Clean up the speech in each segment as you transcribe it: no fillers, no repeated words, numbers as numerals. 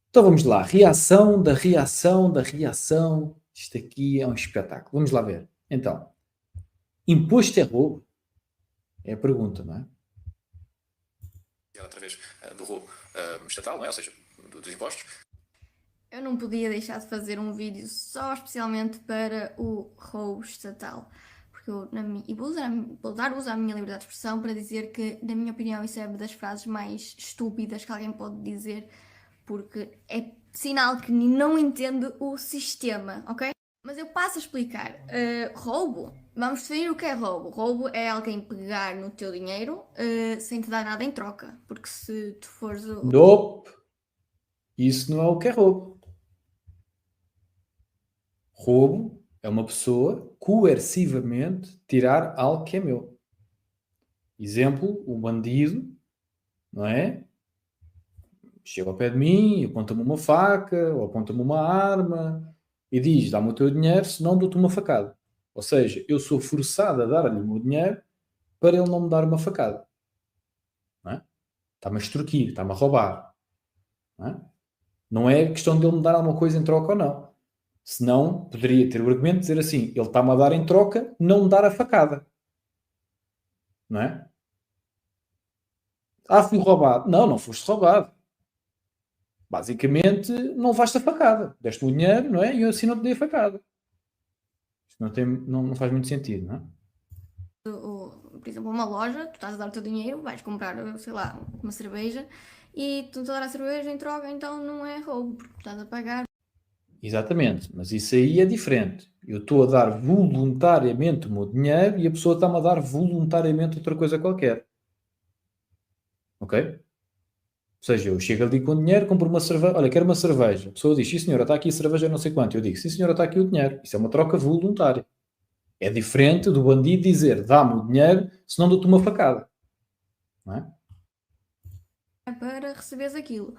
Então vamos lá. Reação da reação da reação. Isto aqui é um espetáculo. Vamos lá ver. Então, imposto é roubo? É a pergunta, não é? Através do roubo estatal, não é? Ou seja, dos impostos. Eu não podia deixar de fazer um vídeo só especialmente para o roubo estatal. Porque eu, e vou dar uso à minha liberdade de expressão para dizer que, na minha opinião, isso é uma das frases mais estúpidas que alguém pode dizer, porque é sinal que não entende o sistema, ok? Mas eu passo a explicar. Roubo. Vamos definir o que é roubo. Roubo é alguém pegar no teu dinheiro sem te dar nada em troca. Porque se tu fores o. Nope. Isso não é o que é roubo. Roubo é uma pessoa coercivamente tirar algo que é meu. Exemplo, o bandido, não é? Chega ao pé de mim, aponta-me uma faca ou aponta-me uma arma e diz: dá-me o teu dinheiro, senão dou-te uma facada. Ou seja, eu sou forçado a dar-lhe o meu dinheiro para ele não me dar uma facada. Não é? Está-me a extorquir, está-me a roubar. Não é? Não é questão de ele me dar alguma coisa em troca ou não. Senão, poderia ter o argumento de dizer assim: ele está-me a dar em troca, não me dar a facada. Não é? Ah, fui roubado. Não, não foste roubado. Basicamente, não levaste a facada. Deste-me o dinheiro, não é? E eu assim não te dei a facada. Isto não faz muito sentido, não é? Por exemplo, uma loja, tu estás a dar o teu dinheiro, vais comprar, sei lá, uma cerveja e tu estás a dar a cerveja em troca, então não é roubo, porque tu estás a pagar. Exatamente, mas isso aí é diferente. Eu estou a dar voluntariamente o meu dinheiro e a pessoa está-me a dar voluntariamente outra coisa qualquer. Ok? Ou seja, eu chego ali com dinheiro, compro uma cerveja, olha, quero uma cerveja. A pessoa diz: sim senhora, está aqui a cerveja não sei quanto. Eu digo: sim senhora, está aqui o dinheiro. Isso é uma troca voluntária. É diferente do bandido dizer: dá-me o dinheiro, senão dou-te uma facada. Não é? Para receberes aquilo.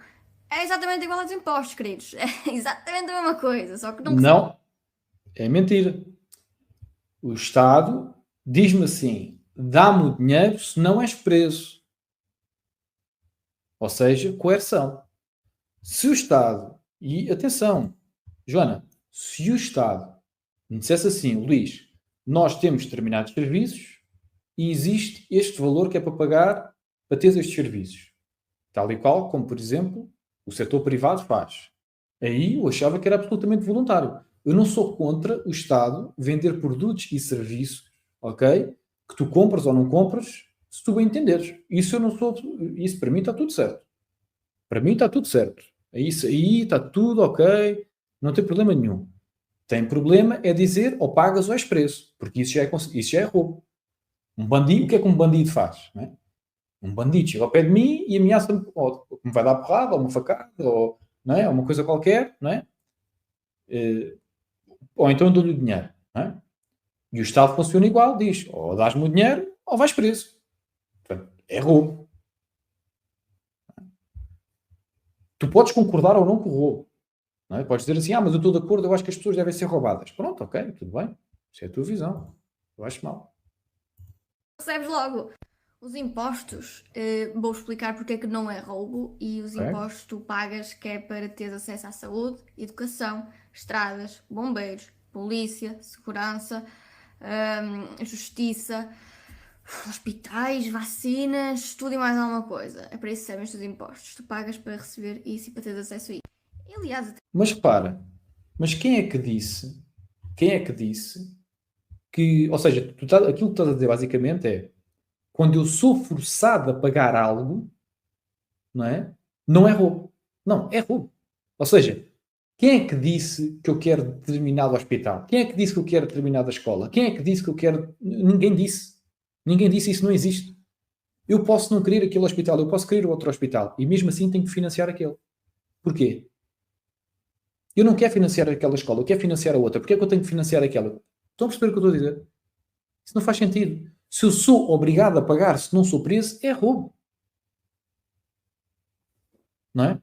É exatamente igual aos impostos, queridos. É exatamente a mesma coisa, só que não. Não, é mentira. O Estado diz-me assim: dá-me o dinheiro, senão és preso. Ou seja, coerção. Se o Estado, e atenção, Joana, se o Estado me dissesse assim: Luís, nós temos determinados serviços e existe este valor que é para pagar para ter estes serviços. Tal e qual, como por exemplo, o setor privado faz. Aí eu achava que era absolutamente voluntário. Eu não sou contra o Estado vender produtos e serviços, ok? Que tu compras ou não compras, se tu bem entenderes. Isso eu não sou. Isso para mim está tudo certo. Para mim está tudo certo. É isso aí, está tudo ok, não tem problema nenhum. Tem problema é dizer ou pagas ou és preso, porque isso já é roubo. Um bandido, o que é que um bandido faz? Não é? Um bandido chega ao pé de mim e ameaça-me, ou me vai dar porrada, ou uma facada, ou não é? Uma coisa qualquer, não é? Ou então eu dou-lhe o dinheiro. Não é? E o Estado funciona igual, diz, ou dás-me o dinheiro ou vais preso. Portanto, é roubo. Tu podes concordar ou não com o roubo. Não é? Podes dizer assim, mas eu estou de acordo, eu acho que as pessoas devem ser roubadas. Pronto, ok, tudo bem. Isso é a tua visão. Eu acho mal. Recebes logo. Os impostos, vou explicar porque é que não é roubo, e os Ok? impostos tu pagas quer para teres acesso à saúde, educação, estradas, bombeiros, polícia, segurança, justiça, hospitais, vacinas, tudo e mais alguma coisa. É para isso que servem os teus impostos. Tu pagas para receber isso e para teres acesso a isso. E, aliás, Mas repara, mas quem é que disse que, ou seja, aquilo que estás a dizer basicamente é, quando eu sou forçado a pagar algo, não é? Não é roubo. Não, é roubo. Ou seja, quem é que disse que eu quero determinado hospital? Quem é que disse que eu quero determinada escola? Quem é que disse que eu quero... Ninguém disse. Ninguém disse, isso não existe. Eu posso não querer aquele hospital, eu posso querer outro hospital e mesmo assim tenho que financiar aquele. Porquê? Eu não quero financiar aquela escola, eu quero financiar a outra. Porquê é que eu tenho que financiar aquela? Estão a perceber o que eu estou a dizer? Isso não faz sentido. Se eu sou obrigado a pagar, se não sou preso, é roubo. Não é?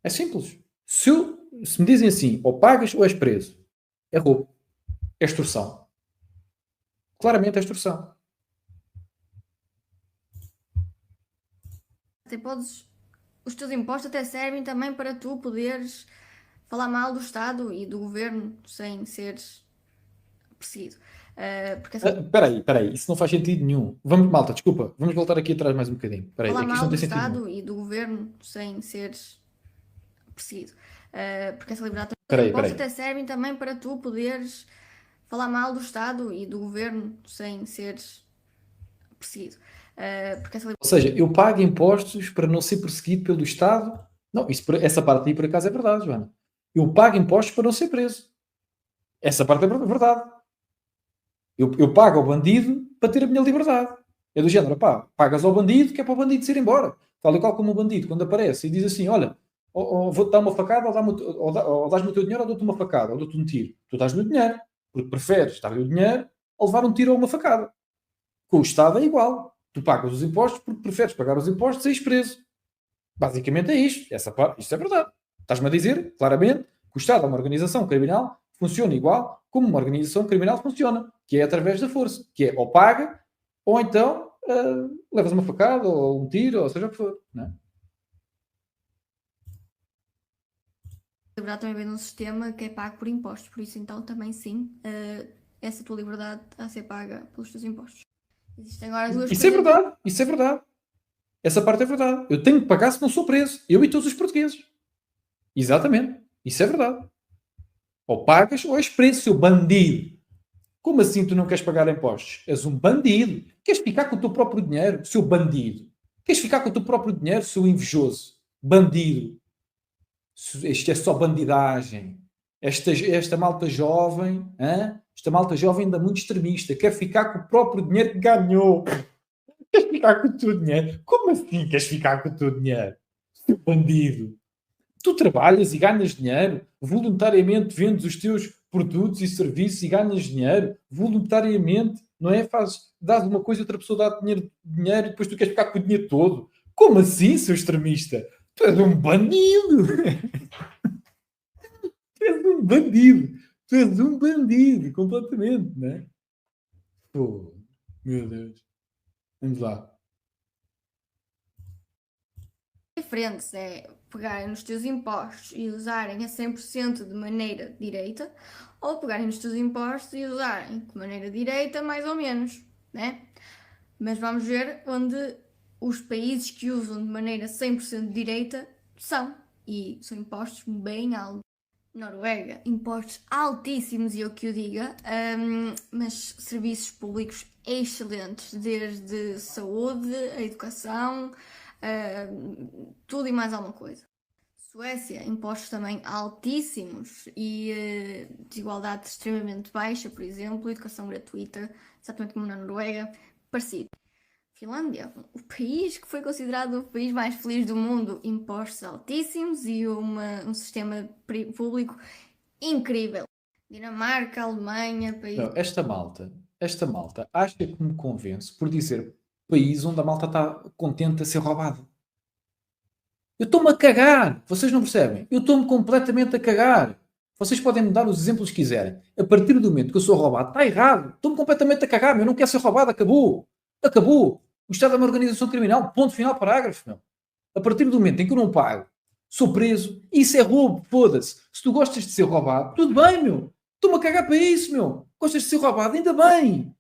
É simples. Se me dizem assim, ou pagas ou és preso, é roubo. É extorsão. Claramente é extorsão. até podes os teus impostos até servem também para tu poderes falar mal do Estado e do governo sem seres perseguido. Porque essa Espera aí, isso não faz sentido nenhum. Vamos, malta, desculpa, vamos voltar aqui atrás mais um bocadinho. Espera aí, falar aqui isto mal não do tem sentido nenhum. Estado e do governo sem seres perseguido. Porque essa liberdade Espera dos aí, impostos espera aí. até servem também para tu poderes falar mal do Estado e do governo sem seres perseguido. Porque essa Ou seja, eu pago impostos para não ser perseguido pelo Estado. Não, essa parte aí por acaso é verdade, Joana. Eu pago impostos para não ser preso. Essa parte é verdade. Eu pago ao bandido para ter a minha liberdade. É do género, pá, pagas ao bandido que é para o bandido se ir embora. Tal e qual como o bandido, quando aparece e diz assim, olha, ou vou-te dar uma facada, ou dás-me o teu dinheiro, ou dou-te uma facada, ou dou-te um tiro. Tu dás-lhe o dinheiro, porque preferes dar-lhe o dinheiro ou levar um tiro ou uma facada. Com o Estado é igual. Tu pagas os impostos porque preferes pagar os impostos e seres preso. Basicamente é isto. Isto é verdade. Estás-me a dizer, claramente, que o Estado é uma organização criminal, funciona igual como uma organização criminal funciona, que é através da força, que é ou paga, ou então levas uma facada, ou um tiro, ou seja o que for. Não é? liberdade também vem de um sistema que é pago por impostos, por isso então também sim, essa tua liberdade está a ser paga pelos teus impostos. Existem agora duas Isso é coisas. verdade, isso é verdade. Essa parte é verdade. Eu tenho que pagar se não sou preso. Eu e todos os portugueses. Exatamente. Isso é verdade. Ou pagas ou és preso, seu bandido. Como assim tu não queres pagar impostos? És um bandido. Queres ficar com o teu próprio dinheiro, seu bandido? Queres ficar com o teu próprio dinheiro, seu invejoso? Bandido. Isto é só bandidagem. Esta malta jovem, hein? Esta malta jovem ainda muito extremista, quer ficar com o próprio dinheiro que ganhou. Queres ficar com o teu dinheiro? Como assim queres ficar com o teu dinheiro? Seu bandido. Tu trabalhas e ganhas dinheiro, voluntariamente vendes os teus produtos e serviços e ganhas dinheiro, voluntariamente, não é? Dás uma coisa e outra pessoa dá dinheiro e depois tu queres ficar com o dinheiro todo. Como assim, seu extremista? Tu és um bandido! Tu és um bandido! Tu és um bandido, completamente, não é? Pô, meu Deus. Vamos lá. Diferentes é pegarem nos teus impostos e usarem a 100% de maneira direita, ou pegarem nos teus impostos e usarem de maneira direita, mais ou menos, né? Mas vamos ver onde os países que usam de maneira 100% direita são, e são impostos bem altos. Noruega, impostos altíssimos, e eu que o diga, mas serviços públicos excelentes, desde saúde, a educação, tudo e mais alguma coisa. Suécia, impostos também altíssimos e desigualdade extremamente baixa, por exemplo, educação gratuita, exatamente como na Noruega, parecido. Finlândia, o país que foi considerado o país mais feliz do mundo, impostos altíssimos e um sistema público incrível. Dinamarca, Alemanha, país. Não, esta malta acha que me convence por dizer país onde a malta está contente a ser roubada. Eu estou-me a cagar. Vocês não percebem? Eu estou-me completamente a cagar. Vocês podem me dar os exemplos que quiserem. A partir do momento que eu sou roubado, está errado. Estou-me completamente a cagar. Eu não quero ser roubado. Acabou. Acabou. O Estado é uma organização criminal. Ponto final, parágrafo. Meu. A partir do momento em que eu não pago, sou preso. Isso é roubo. Foda-se. Se tu gostas de ser roubado, tudo bem, meu. Estou-me a cagar para isso, meu. Gostas de ser roubado? Ainda bem.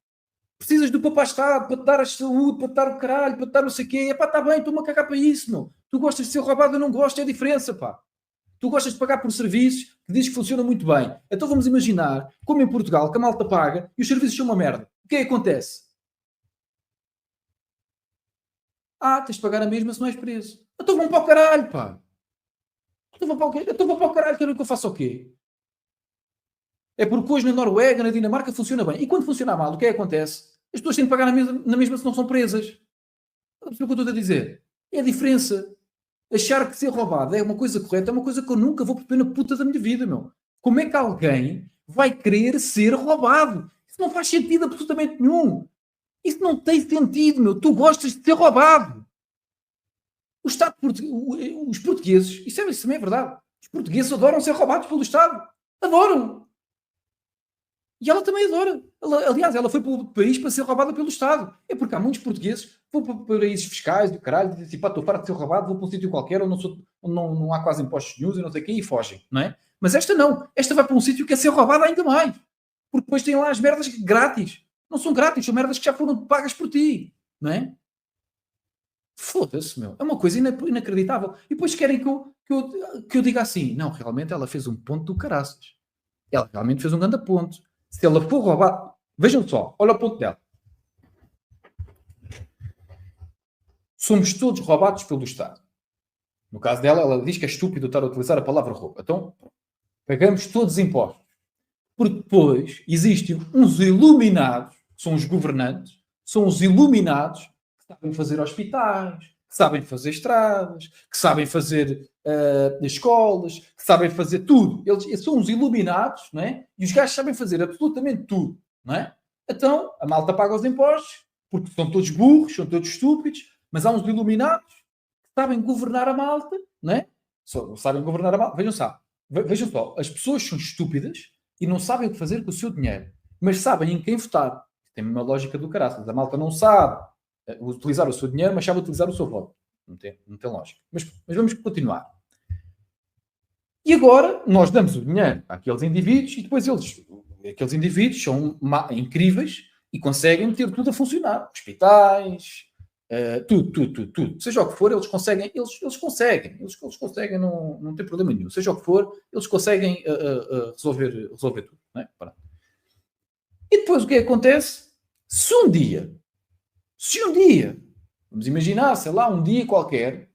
Precisas do papá-estado para te dar a saúde, para te dar o caralho, para te dar não sei o quê. Epá, está bem, estou-me a cagar para isso, meu. Tu gostas de ser roubado, eu não gosto, é a diferença, pá. Tu gostas de pagar por serviços que dizes que funcionam muito bem. Então vamos imaginar, como em Portugal, que a malta paga e os serviços são uma merda. O que é que acontece? Tens de pagar a mesma se não és preso. Então vão para o caralho, pá. Então vão para o caralho, querem que eu faça o quê? É porque hoje na Noruega, na Dinamarca, funciona bem. E quando funciona mal, o que é que acontece? As pessoas têm de pagar na mesma se não são presas. Sabe o que eu estou a dizer? É a diferença. Achar que ser roubado é uma coisa correta é uma coisa que eu nunca vou perceber na puta da minha vida, meu. Como é que alguém vai querer ser roubado? Isso não faz sentido absolutamente nenhum. Isso não tem sentido, meu. Tu gostas de ser roubado. O Estado, os portugueses, isso também é verdade. Os portugueses adoram ser roubados pelo Estado. Adoram. E ela também adora. Aliás, ela foi para o país para ser roubada pelo Estado. É porque há muitos portugueses que vão para paraísos fiscais do caralho, dizem assim, pá, estou farto de ser roubado, vou para um sítio qualquer onde não há quase impostos nenhum e não sei o quê, e fogem, não é? Mas esta não. Esta vai para um sítio que é ser roubada ainda mais. Porque depois tem lá as merdas grátis. Não são grátis, são merdas que já foram pagas por ti, não é? Foda-se, meu. É uma coisa inacreditável. E depois querem que eu diga assim, não, realmente ela fez um ponto do caraças. Ela realmente fez um grande ponto. Se ela for roubada... Vejam só, olha o ponto dela. Somos todos roubados pelo Estado. No caso dela, ela diz que é estúpido estar a utilizar a palavra roubo. Então, pagamos todos impostos. Porque depois existem uns iluminados, são os governantes, são os iluminados que sabem fazer hospitais, que sabem fazer estradas, que sabem fazer escolas, que sabem fazer tudo. Eles são os iluminados, não é? E os gajos sabem fazer absolutamente tudo, não é? Então, a malta paga os impostos, porque são todos burros, são todos estúpidos, mas há uns iluminados que sabem governar a malta, não é? Sabem governar a malta. Vejam só, as pessoas são estúpidas e não sabem o que fazer com o seu dinheiro, mas sabem em quem votar. Tem uma lógica do caraças. A malta não sabe utilizar o seu dinheiro, mas sabe utilizar o seu voto. Não tem lógica. Mas vamos continuar. E agora nós damos o dinheiro àqueles indivíduos e depois aqueles indivíduos são incríveis e conseguem ter tudo a funcionar. Hospitais, tudo. Seja o que for, eles conseguem, não tem problema nenhum. Seja o que for, eles conseguem resolver tudo. Não é? E depois o que acontece? Se um dia, vamos imaginar, sei lá, um dia qualquer,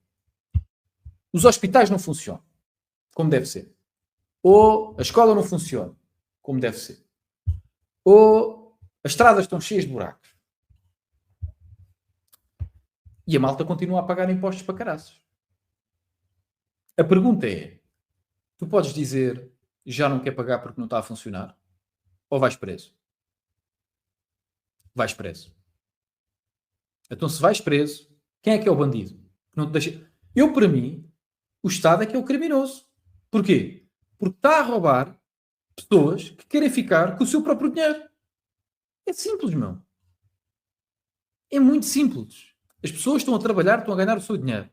os hospitais não funcionam como deve ser, ou a escola não funciona como deve ser, ou as estradas estão cheias de buracos, e a malta continua a pagar impostos para caraças. A pergunta é, tu podes dizer já não quer pagar porque não está a funcionar? Ou vais preso? Vais preso. Então se vais preso, quem é que é o bandido? Não te deixa... Eu, para mim, o Estado é que é o criminoso. Porquê? Porque está a roubar pessoas que querem ficar com o seu próprio dinheiro. É simples, meu. É muito simples. As pessoas estão a trabalhar, estão a ganhar o seu dinheiro.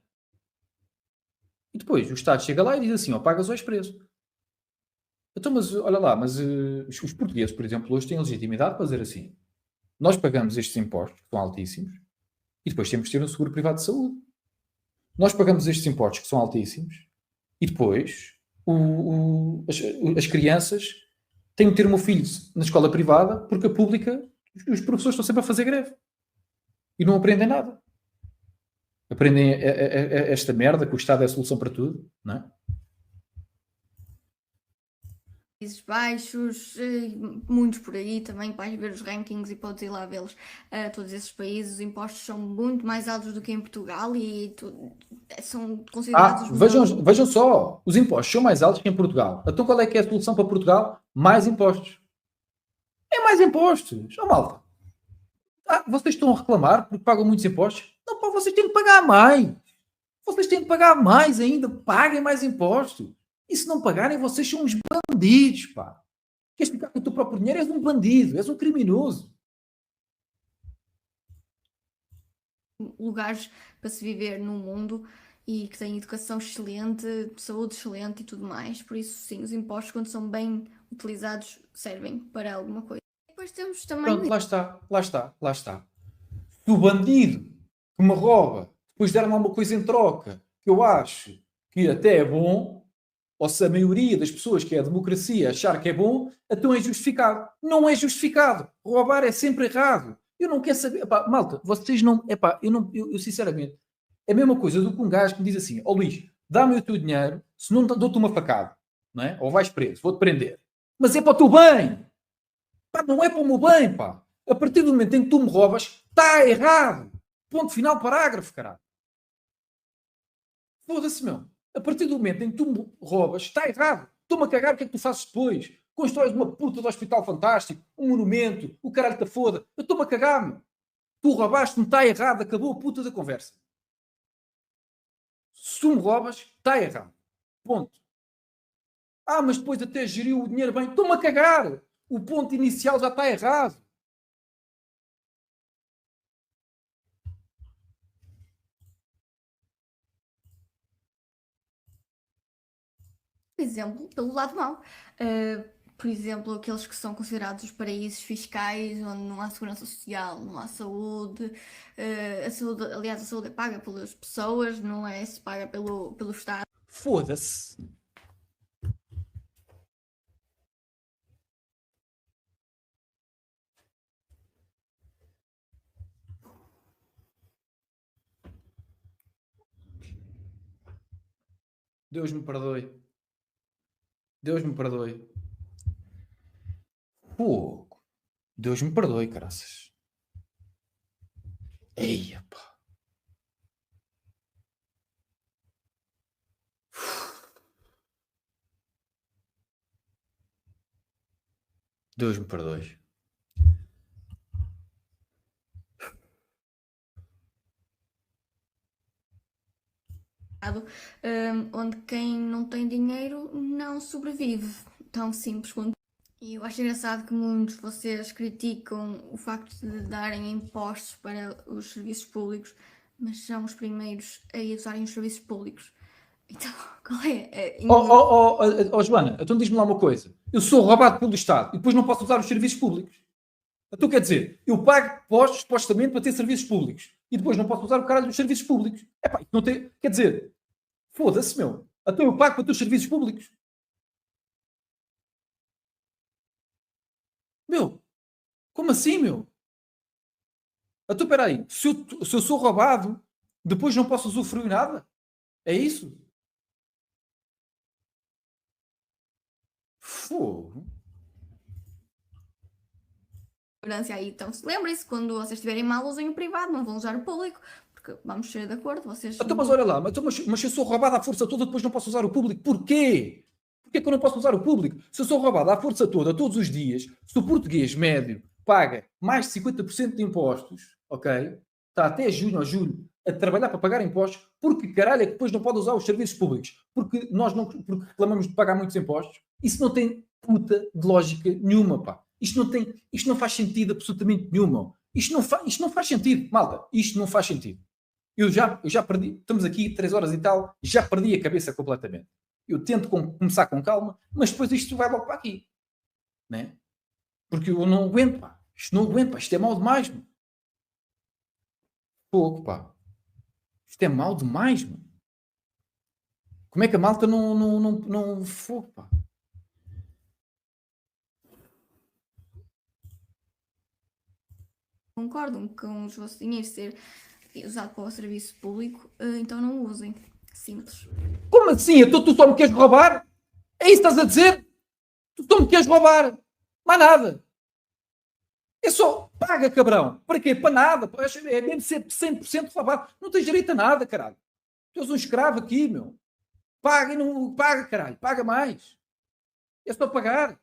E depois o Estado chega lá e diz assim, ó, pagas ou és preso. Então, mas olha lá, mas os portugueses, por exemplo, hoje têm legitimidade para dizer assim, nós pagamos estes impostos, que são altíssimos, e depois temos que ter um seguro privado de saúde. Nós pagamos estes impostos, que são altíssimos, e depois as crianças têm que ter o meu filho na escola privada, porque a pública, os professores estão sempre a fazer greve. E não aprendem nada. Aprendem esta merda, que o Estado é a solução para tudo, não é? Países Baixos, muitos por aí também, vais ver os rankings e podes ir lá vê-los. Todos esses países, os impostos são muito mais altos do que em Portugal e são considerados... Vejam só, os impostos são mais altos que em Portugal. Então qual é que é a solução para Portugal? Mais impostos. É mais impostos. Oh, malta. Vocês estão a reclamar porque pagam muitos impostos? Não, pá, vocês têm que pagar mais. Vocês têm que pagar mais ainda. Paguem mais impostos. E se não pagarem, vocês são uns bandidos, pá. Queres ficar com o teu próprio dinheiro? És um bandido, és um criminoso. Lugares para se viver no mundo e que têm educação excelente, saúde excelente e tudo mais. Por isso, sim, os impostos, quando são bem utilizados, servem para alguma coisa. Depois temos também... Pronto, lá está. Se o bandido que me rouba, depois der-me alguma coisa em troca, que eu acho que até é bom, ou se a maioria das pessoas que é a democracia achar que é bom, então é justificado. Não é justificado. Roubar é sempre errado. Eu não quero saber... Epá, malta, vocês não... Epá, eu sinceramente... É a mesma coisa do que um gajo que me diz assim, ó Luís, dá-me o teu dinheiro, se não dou-te uma facada, não é? Ou vais preso, vou-te prender. Mas é para o teu bem. Pá, não é para o meu bem, pá. A partir do momento em que tu me roubas, está errado. Ponto final, parágrafo, caralho. Foda-se, meu. A partir do momento em que tu me roubas, está errado. Estou-me a cagar, o que é que tu fazes depois? Constróis uma puta de hospital fantástico, um monumento, o caralho te foda. Eu estou-me a cagar, meu. Tu roubaste-me, está errado, acabou a puta da conversa. Se tu me roubas, está errado. Ponto. Mas depois até geriu o dinheiro bem. Estou-me a cagar. O ponto inicial já está errado. Por exemplo, pelo lado mau. Por exemplo, aqueles que são considerados os paraísos fiscais, onde não há segurança social, não há saúde. A saúde, aliás, a saúde é paga pelas pessoas, não é se paga pelo Estado. Foda-se. Deus me perdoe. Deus me perdoe. Pô, Deus me perdoe, caraças. Eia, pá. Deus me perdoe. Onde quem não tem dinheiro não sobrevive. Tão simples quanto. E eu acho engraçado que muitos de vocês criticam o facto de darem impostos para os serviços públicos, mas são os primeiros a usarem os serviços públicos. Então, qual é? Joana, então diz-me lá uma coisa. Eu sou roubado pelo Estado e depois não posso usar os serviços públicos. Então quer dizer, eu pago impostos supostamente para ter serviços públicos e depois não posso usar o caralho dos serviços públicos. Epá, não tem... Quer dizer, foda-se, meu. Então eu pago para ter os serviços públicos. Meu, como assim, meu? Então espera aí, se eu sou roubado, depois não posso usufruir nada? É isso? Fogo. Segurança aí. Então, lembrem-se, quando vocês estiverem mal, usem o privado, não vão usar o público, porque vamos ser de acordo, vocês... Então, mas olha lá, mas se eu sou roubado à força toda, depois não posso usar o público. Porquê? Porquê que eu não posso usar o público? Se eu sou roubado à força toda, todos os dias, se o português médio paga mais de 50% de impostos, ok? Está até junho ou julho a trabalhar para pagar impostos, porque caralho é que depois não pode usar os serviços públicos? Porque nós não porque reclamamos de pagar muitos impostos? Isso não tem puta de lógica nenhuma, pá. Isto não faz sentido absolutamente nenhuma. Isto não faz sentido, malta. Isto não faz sentido. Eu já perdi, estamos aqui 3 horas e tal, já perdi a cabeça completamente. Eu tento começar com calma, mas depois isto vai logo para aqui. Né? Porque eu não aguento, pá. Isto não aguento, pá. Isto é mau demais, mano. Pouco, pá. Isto é mau demais, mano. Como é que a malta não fogo, pá. Concordam com os vossos dinheiros ser usado para o serviço público, então não o usem. Simples. Como assim? Então tu só me queres roubar? É isso que estás a dizer? Tu só me queres roubar. Mais nada. É só paga, cabrão. Para quê? Para nada. É mesmo ser 100% roubado. Não tens direito a nada, caralho. Tu és um escravo aqui, meu. Paga e não paga, caralho. Paga mais. É só pagar.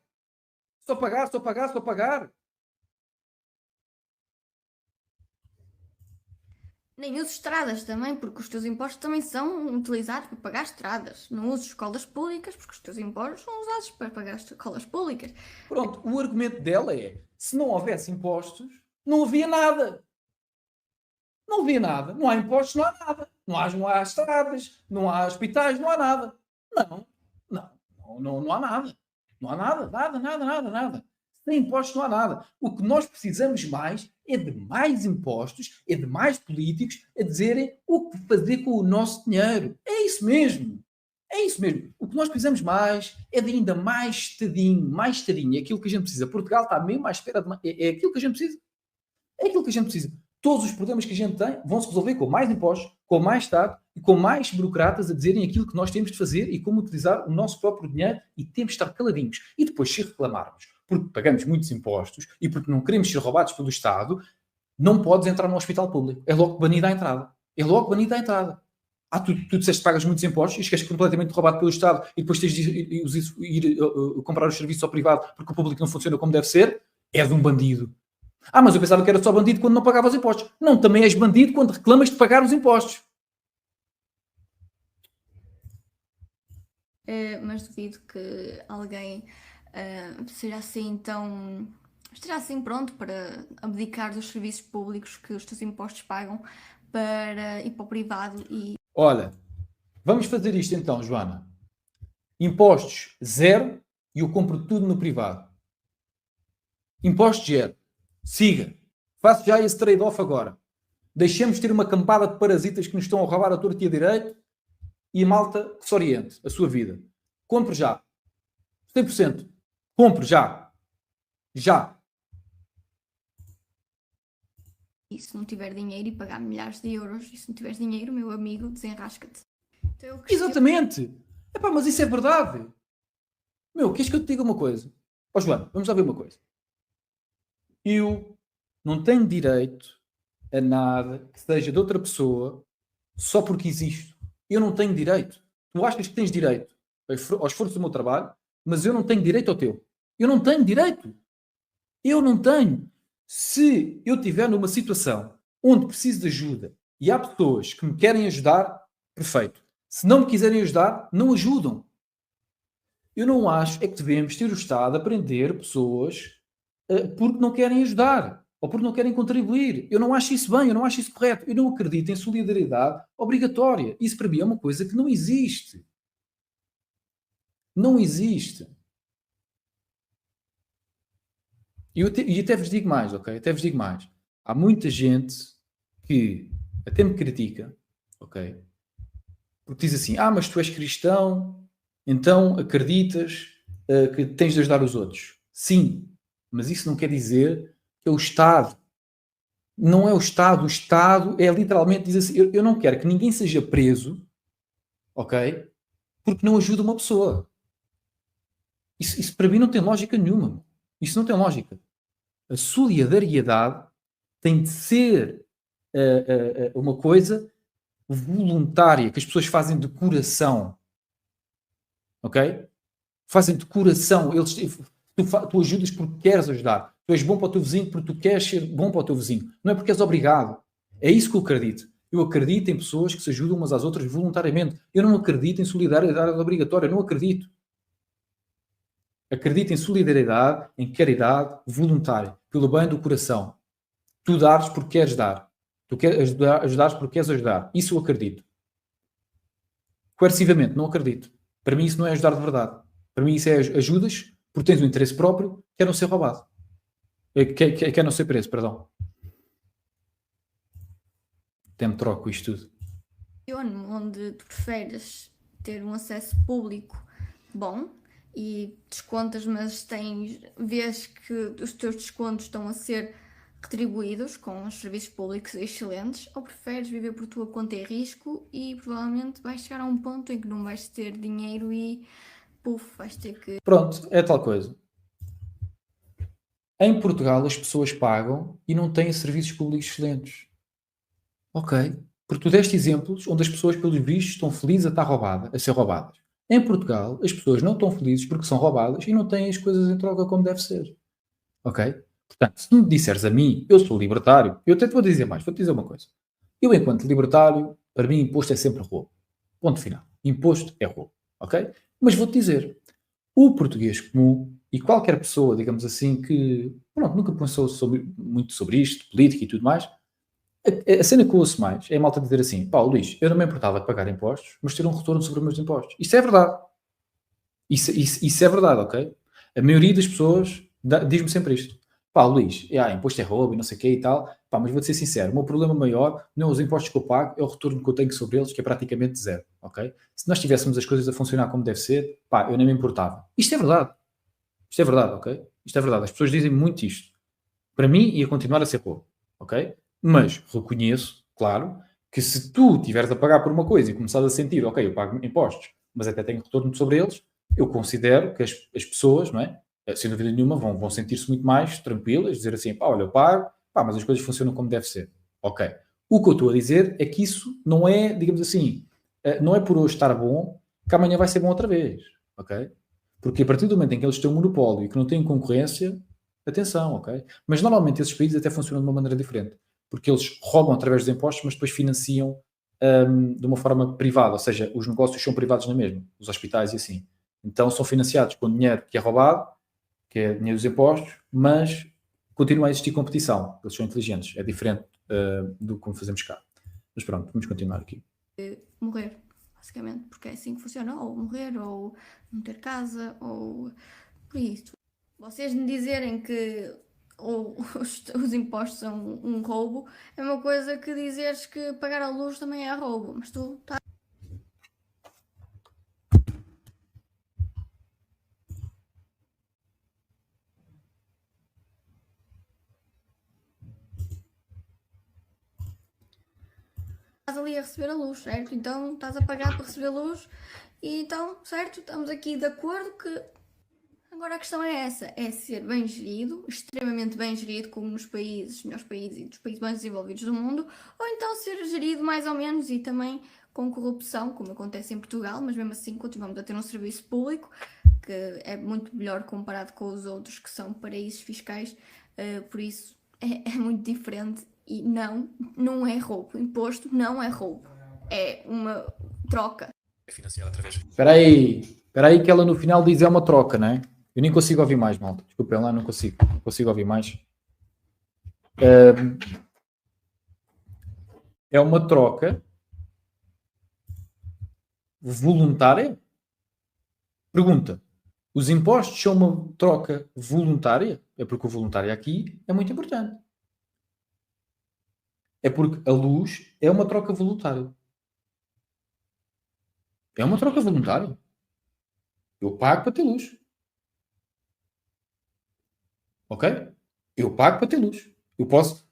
Só pagar, só pagar, só pagar. Nem uses estradas também, porque os teus impostos também são utilizados para pagar estradas. Não uses escolas públicas, porque os teus impostos são usados para pagar as escolas públicas. Pronto, o argumento dela é: se não houvesse impostos, não havia nada. Não havia nada. Não há impostos, não há nada. Não há estradas, não há hospitais, não há nada. Não há nada. Não há nada, nada. Sem impostos não há nada. O que nós precisamos mais é de mais impostos, é de mais políticos a dizerem o que fazer com o nosso dinheiro. É isso mesmo. É isso mesmo. O que nós precisamos mais é de ainda mais estadinho. É aquilo que a gente precisa. Portugal está mesmo à espera de... É aquilo que a gente precisa. É aquilo que a gente precisa. Todos os problemas que a gente tem vão se resolver com mais impostos, com mais Estado e com mais burocratas a dizerem aquilo que nós temos de fazer e como utilizar o nosso próprio dinheiro, e temos de estar caladinhos. E depois, se reclamarmos porque pagamos muitos impostos e porque não queremos ser roubados pelo Estado, não podes entrar no hospital público. É logo banido à entrada. É logo banido à entrada. Tu disseste que pagas muitos impostos e esqueces completamente roubado pelo Estado e depois tens de ir comprar os serviços ao privado porque o público não funciona como deve ser. És um bandido. Mas eu pensava que era só bandido quando não pagava os impostos. Não, também és bandido quando reclamas de pagar os impostos. Mas duvido que alguém seja assim tão... esteja assim pronto para abdicar dos serviços públicos que os teus impostos pagam para ir para o privado e... Olha, vamos fazer isto então, Joana. Impostos zero e eu compro tudo no privado. Impostos zero. Siga. Faço já esse trade-off agora. Deixemos de ter uma campada de parasitas que nos estão a roubar a torto e a direito e a malta que se oriente a sua vida. Compre já. 100%. Compre já. Já. E se não tiver dinheiro e pagar milhares de euros, e se não tiveres dinheiro, meu amigo, desenrasca-te. Então, eu cresci- Exatamente. Epá, mas isso é verdade. Meu, queres que eu te diga uma coisa? Ó Joana, vamos lá ver uma coisa. Eu não tenho direito a nada que seja de outra pessoa só porque existo. Eu não tenho direito. Tu achas que tens direito ao esforço do meu trabalho, mas eu não tenho direito ao teu. Eu não tenho direito. Eu não tenho. Se eu estiver numa situação onde preciso de ajuda e há pessoas que me querem ajudar, perfeito. Se não me quiserem ajudar, não ajudam. Eu não acho é que devemos ter o Estado a prender pessoas porque não querem ajudar ou porque não querem contribuir. Eu não acho isso bem, eu não acho isso correto. Eu não acredito em solidariedade obrigatória. Isso para mim é uma coisa que não existe. Não existe. E até vos digo mais, ok? Até vos digo mais. Há muita gente que até me critica, ok? Porque diz assim, mas tu és cristão, então acreditas que tens de ajudar os outros. Sim, mas isso não quer dizer que é o Estado. Não é o Estado é literalmente dizer assim, eu não quero que ninguém seja preso, ok? Porque não ajuda uma pessoa. Isso para mim não tem lógica nenhuma. Isso não tem lógica. A solidariedade tem de ser uma coisa voluntária, que as pessoas fazem de coração. Ok? Fazem de coração. Tu ajudas porque queres ajudar. Tu és bom para o teu vizinho porque tu queres ser bom para o teu vizinho. Não é porque és obrigado. É isso que eu acredito. Eu acredito em pessoas que se ajudam umas às outras voluntariamente. Eu não acredito em solidariedade obrigatória. Eu não acredito. Acredito em solidariedade, em caridade voluntária, pelo bem do coração. Tu dares porque queres dar. Tu queres ajudares porque queres ajudar. Isso eu acredito. Coercivamente, não acredito. Para mim isso não é ajudar de verdade. Para mim isso é ajudas porque tens um interesse próprio, quer não ser roubado. Quer não ser preso, perdão. Até me troco isto tudo. onde tu preferes ter um acesso público bom e descontas, mas vês que os teus descontos estão a ser retribuídos com os serviços públicos excelentes, ou preferes viver por tua conta e risco e provavelmente vais chegar a um ponto em que não vais ter dinheiro e vais ter que... Pronto, é tal coisa. Em Portugal as pessoas pagam e não têm serviços públicos excelentes. Ok. Porque tu deste exemplos onde as pessoas, pelos vistos, estão felizes a ser roubadas. Em Portugal, as pessoas não estão felizes porque são roubadas e não têm as coisas em troca como deve ser. Ok? Portanto, se me disseres a mim, eu sou libertário, eu até te vou dizer mais, vou-te dizer uma coisa. Eu, enquanto libertário, para mim, imposto é sempre roubo. Ponto final. Imposto é roubo. Ok? Mas vou-te dizer, o português comum e qualquer pessoa, digamos assim, que nunca pensou muito sobre isto, política e tudo mais, a cena que eu ouço mais é a malta dizer assim, Luís, eu não me importava de pagar impostos, mas ter um retorno sobre os meus impostos. Isso é verdade. Isso é verdade, ok? A maioria das pessoas diz-me sempre isto. Luís, imposto é roubo e não sei o quê e tal. Mas vou-te ser sincero, o meu problema maior não é os impostos que eu pago, é o retorno que eu tenho sobre eles, que é praticamente zero, ok? Se nós tivéssemos as coisas a funcionar como deve ser, eu nem me importava. Isto é verdade. Isto é verdade, ok? Isto é verdade. As pessoas dizem muito isto. Para mim, ia continuar a ser roubo, ok? Mas reconheço, claro, que se tu estiveres a pagar por uma coisa e começares a sentir, ok, eu pago impostos, mas até tenho retorno sobre eles, eu considero que as pessoas, não é? Sem dúvida nenhuma, vão sentir-se muito mais tranquilas, dizer assim, olha, eu pago, mas as coisas funcionam como deve ser. Ok. O que eu estou a dizer é que isso não é, digamos assim, não é por hoje estar bom que amanhã vai ser bom outra vez, ok? Porque a partir do momento em que eles têm um monopólio e que não têm concorrência, atenção, ok? Mas normalmente esses países até funcionam de uma maneira diferente, porque eles roubam através dos impostos, mas depois financiam de uma forma privada, ou seja, os negócios são privados na mesma, os hospitais e assim. Então são financiados com dinheiro que é roubado que é dinheiro dos impostos, mas continua a existir competição. Eles são inteligentes. É diferente do como fazemos cá. Mas pronto, vamos continuar aqui. Morrer, basicamente, porque é assim que funciona, ou morrer, ou não ter casa, ou por isso. Vocês me dizerem que os impostos são um roubo é uma coisa que dizeres que pagar a luz também é roubo, mas tu estás ali a receber a luz, certo? Então estás a pagar para receber luz e então, certo? Estamos aqui de acordo que agora a questão é essa, é ser bem gerido, extremamente bem gerido, como nos países, melhores países e dos países mais desenvolvidos do mundo, ou então ser gerido mais ou menos e também com corrupção, como acontece em Portugal, mas mesmo assim continuamos a ter um serviço público que é muito melhor comparado com os outros que são paraísos fiscais, por isso é muito diferente e não é roubo. Imposto não é roubo, é uma troca. É financiado através. Espera aí que ela no final diz é uma troca, não é? Eu nem consigo ouvir mais, malta. Desculpem lá, não consigo ouvir mais. É uma troca voluntária? Pergunta. Os impostos são uma troca voluntária? É porque o voluntário aqui é muito importante. É porque a luz é uma troca voluntária. É uma troca voluntária. Eu pago para ter luz. Ok? Eu pago para ter luz. Eu posso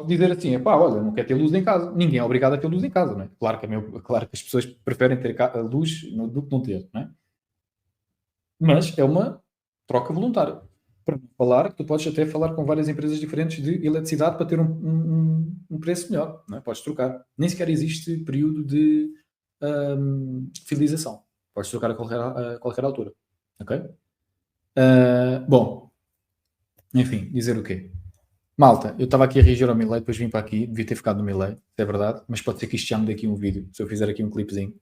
dizer assim, pá, olha, não quero ter luz em casa. Ninguém é obrigado a ter luz em casa, não é? Claro que as pessoas preferem ter luz do que não ter, não é? Mas é uma troca voluntária. Para não falar que tu podes até falar com várias empresas diferentes de eletricidade para ter um preço melhor, não é? Podes trocar. Nem sequer existe período de fidelização. Podes trocar a qualquer altura. Ok? Bom, enfim, dizer o quê? Malta, eu estava aqui a reagir ao Milei, depois vim para aqui, devia ter ficado no Milei, é verdade, mas pode ser que isto já me dê aqui um vídeo, se eu fizer aqui um clipezinho.